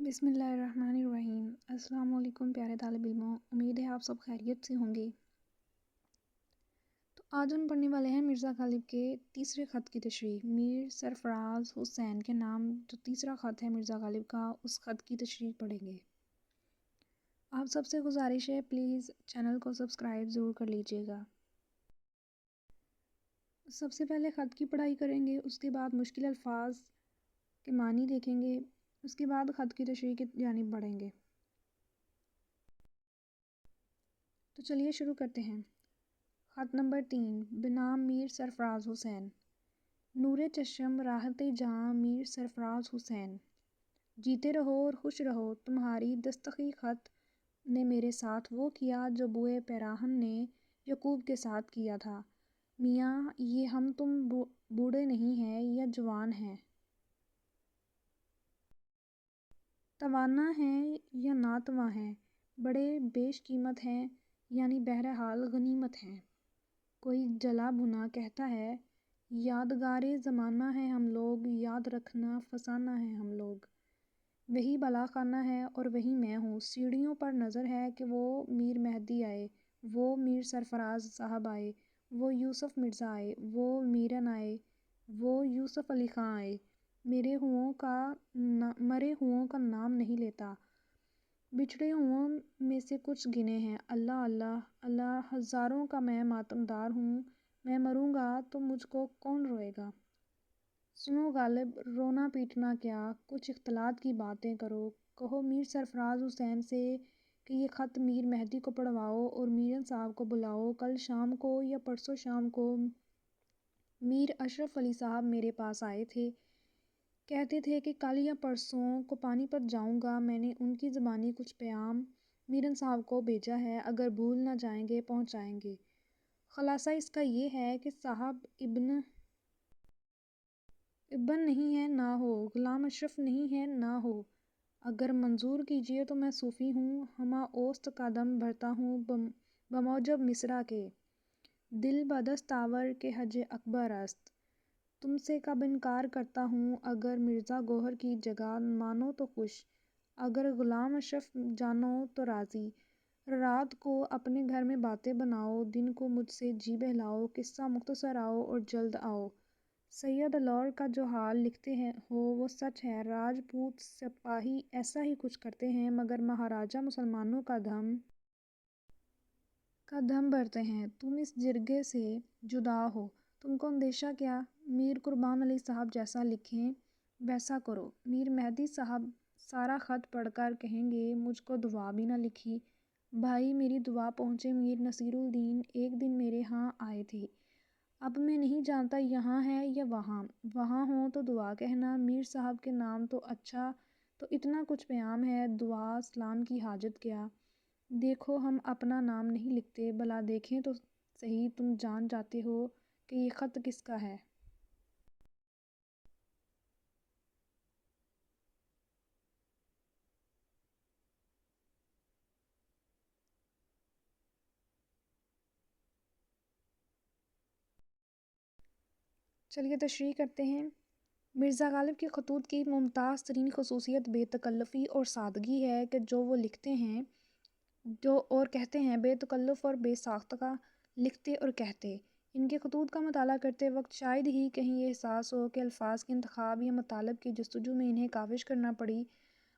بسم اللہ الرحمن الرحیم۔ السلام علیکم پیارے طالب علموں، امید ہے آپ سب خیریت سے ہوں گے۔ تو آج ہم پڑھنے والے ہیں مرزا غالب کے تیسرے خط کی تشریح۔ میر سرفراز حسین کے نام جو تیسرا خط ہے مرزا غالب کا، اس خط کی تشریح پڑھیں گے۔ آپ سب سے گزارش ہے پلیز چینل کو سبسکرائب ضرور کر لیجئے گا۔ سب سے پہلے خط کی پڑھائی کریں گے، اس کے بعد مشکل الفاظ کے معنی دیکھیں گے، اس کے بعد خط کی تشریح کی جانب بڑھیں گے۔ تو چلیے شروع کرتے ہیں۔ خط نمبر 3 بنام میر سرفراز حسین۔ نور چشم راحت جہاں میر سرفراز حسین۔ جیتے رہو اور خوش رہو، تمہاری دستخط خط نے میرے ساتھ وہ کیا جو بوئے پیراہن نے یعقوب کے ساتھ کیا تھا۔ میاں یہ ہم تم بوڑھے نہیں ہیں یا جوان ہیں، توانا ہیں یا ناتواں ہیں، بڑے بیش قیمت ہیں یعنی بہرحال غنیمت ہیں۔ کوئی جلا بھنا کہتا ہے یادگار زمانہ ہے ہم لوگ، یاد رکھنا فسانہ ہے ہم لوگ۔ وہی بالا خانہ ہے اور وہی میں ہوں، سیڑھیوں پر نظر ہے کہ وہ میر مہدی آئے، وہ میر سرفراز صاحب آئے، وہ یوسف مرزا آئے، وہ میرن آئے، وہ یوسف علی خاں آئے۔ مرے ہوں کا نام نہیں لیتا، بچھڑے ہوں میں سے کچھ گنے ہیں۔ اللہ اللہ اللہ، ہزاروں کا میں ماتم دار ہوں، میں مروں گا تو مجھ کو کون روئے گا۔ سنو غالب، رونا پیٹنا کیا، کچھ اختلاط کی باتیں کرو، کہو میر سرفراز حسین سے کہ یہ خط میر مہدی کو پڑھواؤ اور میرن صاحب کو بلاؤ۔ کل شام کو یا پرسوں شام کو میر اشرف علی صاحب میرے پاس آئے تھے، کہتے تھے کہ کل یا پرسوں کو پانی پت جاؤں گا۔ میں نے ان کی زبانی کچھ پیام میرن صاحب کو بھیجا ہے، اگر بھول نہ جائیں گے پہنچائیں گے۔ خلاصہ اس کا یہ ہے کہ صاحب ابن نہیں ہے نہ ہو، غلام اشرف نہیں ہے نہ ہو، اگر منظور کیجئے تو میں صوفی ہوں، ہمہ اوست قدم بھرتا ہوں بموجب مصرع کے، دل بدست آور کے حج اکبر است۔ تم سے کب انکار کرتا ہوں، اگر مرزا گوہر کی جگہ مانو تو خوش، اگر غلام اشرف جانو تو راضی۔ رات کو اپنے گھر میں باتیں بناؤ، دن کو مجھ سے جی بہلاؤ، قصہ مختصر آؤ اور جلد آؤ۔ سید الور کا جو حال لکھتے ہو وہ سچ ہے، راجپوت سپاہی ایسا ہی کچھ کرتے ہیں، مگر مہاراجہ مسلمانوں کا دم بھرتے ہیں۔ تم اس جرگے سے جدا ہو، تم کو اندیشہ کیا؟ میر قربان علی صاحب جیسا لکھیں ویسا کرو۔ میر مہدی صاحب سارا خط پڑھ کر کہیں گے مجھ کو دعا بھی نہ لکھی۔ بھائی میری دعا پہنچے۔ میر نصیر الدین ایک دن میرے ہاں آئے تھے، اب میں نہیں جانتا یہاں ہے یا وہاں، وہاں ہوں تو دعا کہنا۔ میر صاحب کے نام تو اچھا تو اتنا کچھ پیام ہے، دعا سلام کی حاجت کیا؟ دیکھو ہم اپنا نام نہیں لکھتے، بھلا دیکھیں تو صحیح، تم جان جاتے ہو کہ یہ خط کس کا ہے۔ چلیے تشریح کرتے ہیں۔ مرزا غالب کے خطوط کی ممتاز ترین خصوصیت بے تکلفی اور سادگی ہے کہ جو وہ لکھتے ہیں اور کہتے ہیں بے تکلف اور بے ساختہ لکھتے اور کہتے۔ ان کے خطوط کا مطالعہ کرتے وقت شاید ہی کہیں یہ احساس ہو کہ الفاظ کے انتخاب یا مطالب کی جستجو میں انہیں کاوش کرنا پڑی۔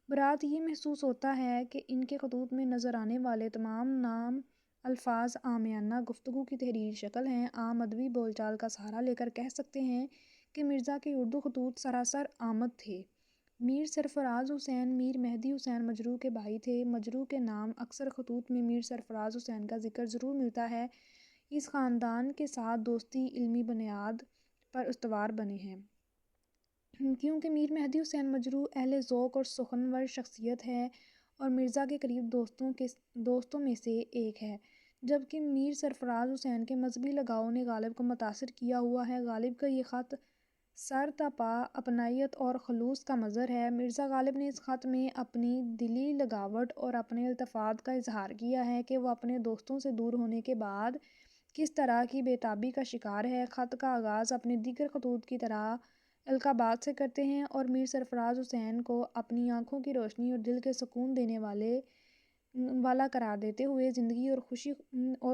برات یہ محسوس ہوتا ہے کہ ان کے خطوط میں نظر آنے والے تمام نام الفاظ عامیانہ گفتگو کی تحریری شکل ہیں۔ عام ادبی بول چال کا سہارا لے کر کہہ سکتے ہیں کہ مرزا کے اردو خطوط سراسر آمد تھے۔ میر سرفراز حسین میر مہدی حسین مجروح کے بھائی تھے۔ مجروح کے نام اکثر خطوط میں میر سرفراز حسین کا ذکر ضرور ملتا ہے۔ اس خاندان کے ساتھ دوستی علمی بنیاد پر استوار بنے ہیں، کیونکہ میر مہدی حسین مجروح اہل ذوق اور سخنور شخصیت ہے اور مرزا کے قریب دوستوں میں سے ایک ہے، جبکہ میر سرفراز حسین کے مذہبی لگاؤ نے غالب کو متاثر کیا ہوا ہے۔ غالب کا یہ خط سر تا پا اپنائیت اور خلوص کا مظہر ہے۔ مرزا غالب نے اس خط میں اپنی دلی لگاوٹ اور اپنے التفات کا اظہار کیا ہے کہ وہ اپنے دوستوں سے دور ہونے کے بعد کس طرح کی بے تابی کا شکار ہے۔ خط کا آغاز اپنے دیگر خطوط کی طرح القابات سے کرتے ہیں اور میر سرفراز حسین کو اپنی آنکھوں کی روشنی اور دل کے سکون دینے والا قرار دیتے ہوئے زندگی اور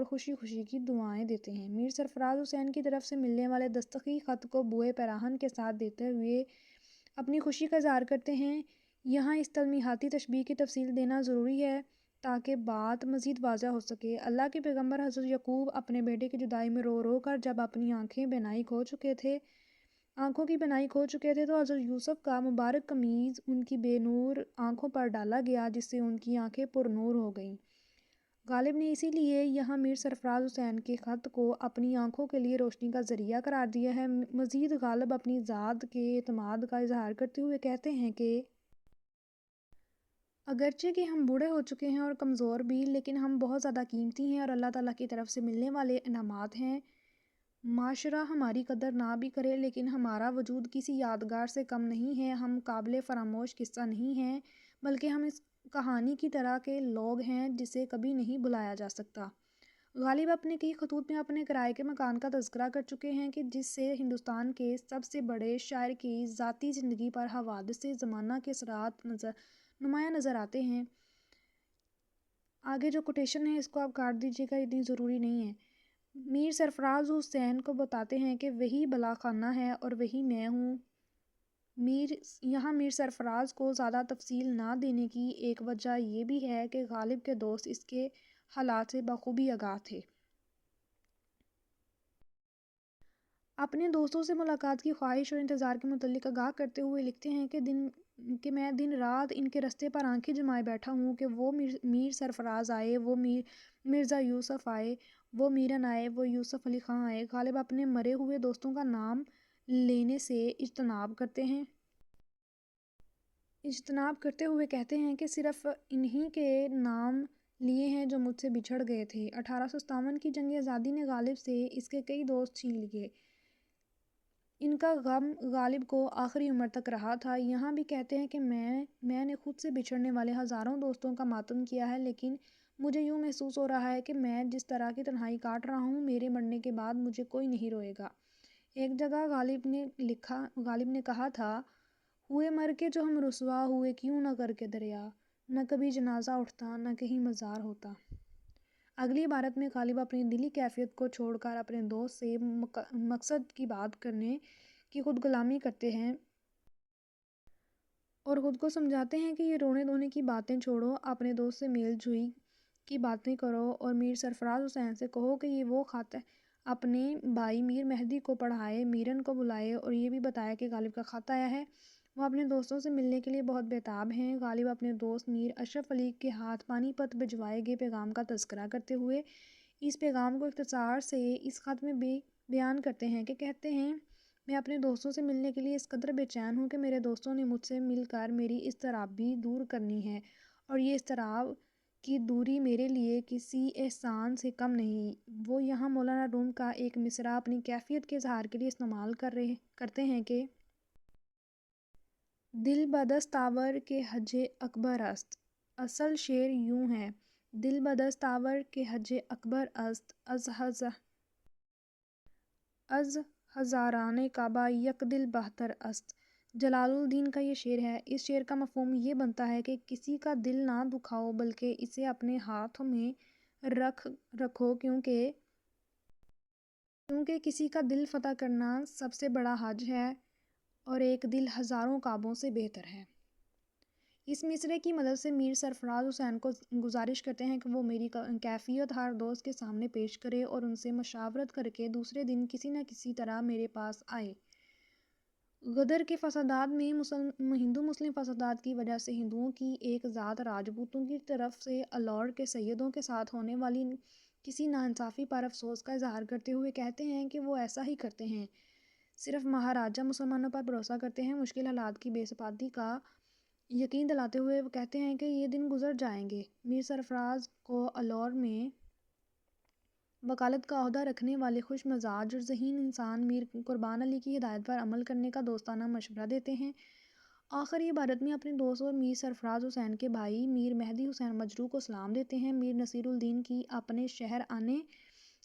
خوشی خوشی کی دعائیں دیتے ہیں۔ میر سرفراز حسین کی طرف سے ملنے والے دستخطی خط کو بوئے پیراہن کے ساتھ دیتے ہوئے اپنی خوشی کا اظہار کرتے ہیں۔ یہاں اس تلمیحاتی تشبیہ کی تفصیل دینا ضروری ہے تاکہ بات مزید واضح ہو سکے۔ اللہ کے پیغمبر حضرت یعقوب اپنے بیٹے کی جدائی میں رو رو کر جب اپنی آنکھوں کی بینائی کھو چکے تھے تو حضرت یوسف کا مبارک قمیض ان کی بے نور آنکھوں پر ڈالا گیا جس سے ان کی آنکھیں پر نور ہو گئیں۔ غالب نے اسی لیے یہاں میر سرفراز حسین کے خط کو اپنی آنکھوں کے لیے روشنی کا ذریعہ قرار دیا ہے۔ مزید غالب اپنی ذات کے اعتماد کا اظہار کرتے ہوئے کہتے ہیں کہ اگرچہ کہ ہم بوڑھے ہو چکے ہیں اور کمزور بھی، لیکن ہم بہت زیادہ قیمتی ہیں اور اللہ تعالیٰ کی طرف سے ملنے والے انعامات ہیں۔ معاشرہ ہماری قدر نہ بھی کرے لیکن ہمارا وجود کسی یادگار سے کم نہیں ہے، ہم قابل فراموش قصہ نہیں ہیں، بلکہ ہم اس کہانی کی طرح کے لوگ ہیں جسے کبھی نہیں بھلایا جا سکتا۔ غالب اپنے کئی خطوط میں اپنے کرائے کے مکان کا تذکرہ کر چکے ہیں کہ جس سے ہندوستان کے سب سے بڑے شاعر کی ذاتی زندگی پر حوادث زمانہ کے اثرات نمایاں نظر آتے ہیں۔ آگے جو کوٹیشن ہے اس کو آپ کاٹ دیجیے گا، اتنی ضروری نہیں ہے۔ میر سرفراز حسین کو بتاتے ہیں کہ وہی بلا خانہ ہے اور وہی میں ہوں۔ یہاں میر سرفراز کو زیادہ تفصیل نہ دینے کی ایک وجہ یہ بھی ہے کہ غالب کے دوست اس کے حالات سے بخوبی آگاہ تھے۔ اپنے دوستوں سے ملاقات کی خواہش اور انتظار کے متعلق آگاہ کرتے ہوئے لکھتے ہیں کہ میں دن رات ان کے رستے پر آنکھیں جمائے بیٹھا ہوں کہ وہ میر سرفراز آئے، وہ مرزا یوسف آئے، وہ میرن آئے، وہ یوسف علی خاں آئے۔ غالب اپنے مرے ہوئے دوستوں کا نام لینے سے اجتناب کرتے ہوئے کہتے ہیں کہ صرف انہی کے نام لیے ہیں جو مجھ سے بچھڑ گئے تھے۔ 1857 کی جنگ آزادی نے غالب سے اس کے کئی دوست چھین لیے۔ ان کا غم غالب کو آخری عمر تک رہا تھا۔ یہاں بھی کہتے ہیں کہ میں نے خود سے بچھڑنے والے ہزاروں دوستوں کا ماتم کیا ہے، لیکن مجھے یوں محسوس ہو رہا ہے کہ میں جس طرح کی تنہائی کاٹ رہا ہوں میرے مرنے کے بعد مجھے کوئی نہیں روئے گا۔ ایک جگہ غالب نے کہا تھا، ہوئے مر کے جو ہم رسوا ہوئے کیوں نہ کر کے دریا، نہ کبھی جنازہ اٹھتا نہ کہیں مزار ہوتا۔ اگلی عبارت میں غالب اپنی دلی کیفیت کو چھوڑ کر اپنے دوست سے مقصد کی بات کرنے کی خود غلامی کرتے ہیں اور خود کو سمجھاتے ہیں کہ یہ رونے دھونے کی باتیں چھوڑو، اپنے دوست سے میل جوئی کی باتیں کرو اور میر سرفراز حسین سے کہو کہ یہ وہ خط اپنے بھائی میر مہدی کو پڑھائے، میرن کو بلائے اور یہ بھی بتایا کہ غالب کا خط آیا ہے۔ وہ اپنے دوستوں سے ملنے کے لیے بہت بےتاب ہیں۔ غالب اپنے دوست میر اشرف علی کے ہاتھ پانی پت بھجوائے گئے پیغام کا تذکرہ کرتے ہوئے اس پیغام کو اختصار سے اس خط میں بیان کرتے ہیں کہ کہتے ہیں، میں اپنے دوستوں سے ملنے کے لیے اس قدر بے چین ہوں کہ میرے دوستوں نے مجھ سے مل کر میری اضطراب بھی دور کرنی ہے اور یہ اضطراب کی دوری میرے لیے کسی احسان سے کم نہیں۔ وہ یہاں مولانا روم کا ایک مصرع اپنی کیفیت کے اظہار کے لیے استعمال کرتے ہیں کہ دل بدست آور کے حج اکبر است۔ اصل شعر یوں ہے، دل بدست آور کے حج اکبر است، از ہزاران کعبہ یک دل بہتر است۔ جلال الدین کا یہ شعر ہے۔ اس شعر کا مفہوم یہ بنتا ہے کہ کسی کا دل نہ دکھاؤ بلکہ اسے اپنے ہاتھوں میں رکھو کیونکہ کسی کا دل فتح کرنا سب سے بڑا حج ہے اور ایک دل ہزاروں کعبوں سے بہتر ہے۔ اس مصرعے کی مدد سے میر سرفراز حسین کو گزارش کرتے ہیں کہ وہ میری کیفیت ہر دوست کے سامنے پیش کرے اور ان سے مشاورت کر کے دوسرے دن کسی نہ کسی طرح میرے پاس آئے۔ غدر کے فسادات میں ہندو مسلم فسادات کی وجہ سے ہندوؤں کی ایک ذات راجپوتوں کی طرف سے الور کے سیدوں کے ساتھ ہونے والی کسی ناانصافی پر افسوس کا اظہار کرتے ہوئے کہتے ہیں کہ وہ ایسا ہی کرتے ہیں، صرف مہاراجہ مسلمانوں پر بھروسہ کرتے ہیں۔ مشکل حالات کی بے ثباتی کا یقین دلاتے ہوئے وہ کہتے ہیں کہ یہ دن گزر جائیں گے۔ میر سرفراز کو الور میں وکالت کا عہدہ رکھنے والے خوش مزاج اور ذہین انسان میر قربان علی کی ہدایت پر عمل کرنے کا دوستانہ مشورہ دیتے ہیں۔ آخری عبارت میں اپنے دوست اور میر سرفراز حسین کے بھائی میر مہدی حسین مجروح کو سلام دیتے ہیں۔ میر نصیر الدین کی اپنے شہر آنے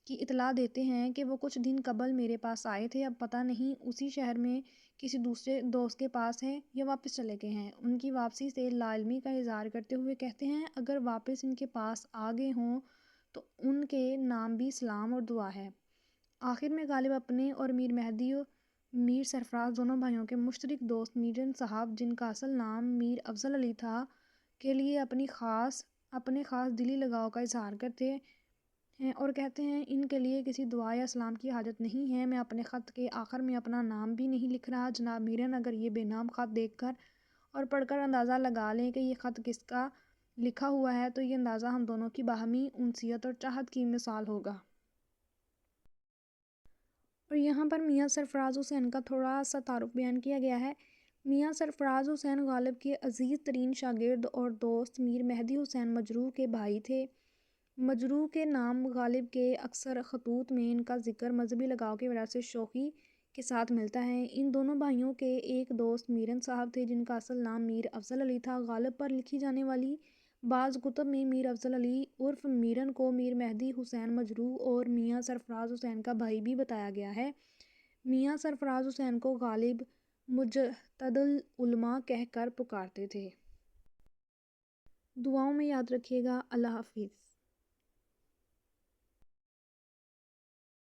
کی اطلاع دیتے ہیں کہ وہ کچھ دن قبل میرے پاس آئے تھے، اب پتہ نہیں اسی شہر میں کسی دوسرے دوست کے پاس ہیں یا واپس چلے گئے ہیں۔ ان کی واپسی سے لا علمی کا اظہار کرتے ہوئے کہتے ہیں اگر واپس ان کے پاس آ گئے ہوں تو ان کے نام بھی سلام اور دعا ہے۔ آخر میں غالب اپنے اور میر مہدی و میر سرفراز دونوں بھائیوں کے مشترک دوست میرزا صاحب، جن کا اصل نام میر افضل علی تھا، کے لیے اپنے خاص دلی لگاؤ کا اظہار کرتے ہیں اور کہتے ہیں ان کے لیے کسی دعا یا سلام کی حاجت نہیں ہے۔ میں اپنے خط کے آخر میں اپنا نام بھی نہیں لکھ رہا۔ جناب میرن اگر یہ بے نام خط دیکھ کر اور پڑھ کر اندازہ لگا لیں کہ یہ خط کس کا لکھا ہوا ہے تو یہ اندازہ ہم دونوں کی باہمی انسیت اور چاہت کی مثال ہوگا۔ اور یہاں پر میاں سرفراز حسین کا تھوڑا سا تعارف بیان کیا گیا ہے۔ میاں سرفراز حسین غالب کے عزیز ترین شاگرد اور دوست میر مہدی حسین مجروح کے بھائی تھے۔ مجروح کے نام غالب کے اکثر خطوط میں ان کا ذکر مذہبی لگاؤ کی وجہ سے شوخی کے ساتھ ملتا ہے۔ ان دونوں بھائیوں کے ایک دوست میرن صاحب تھے جن کا اصل نام میر افضل علی تھا۔ غالب پر لکھی جانے والی بعض کتب میں میر افضل علی عرف میرن کو میر مہدی حسین مجروح اور میاں سرفراز حسین کا بھائی بھی بتایا گیا ہے۔ میاں سرفراز حسین کو غالب مجتہد العلماء کہہ کر پکارتے تھے۔ دعاؤں میں یاد رکھیے گا۔ اللہ حافظ۔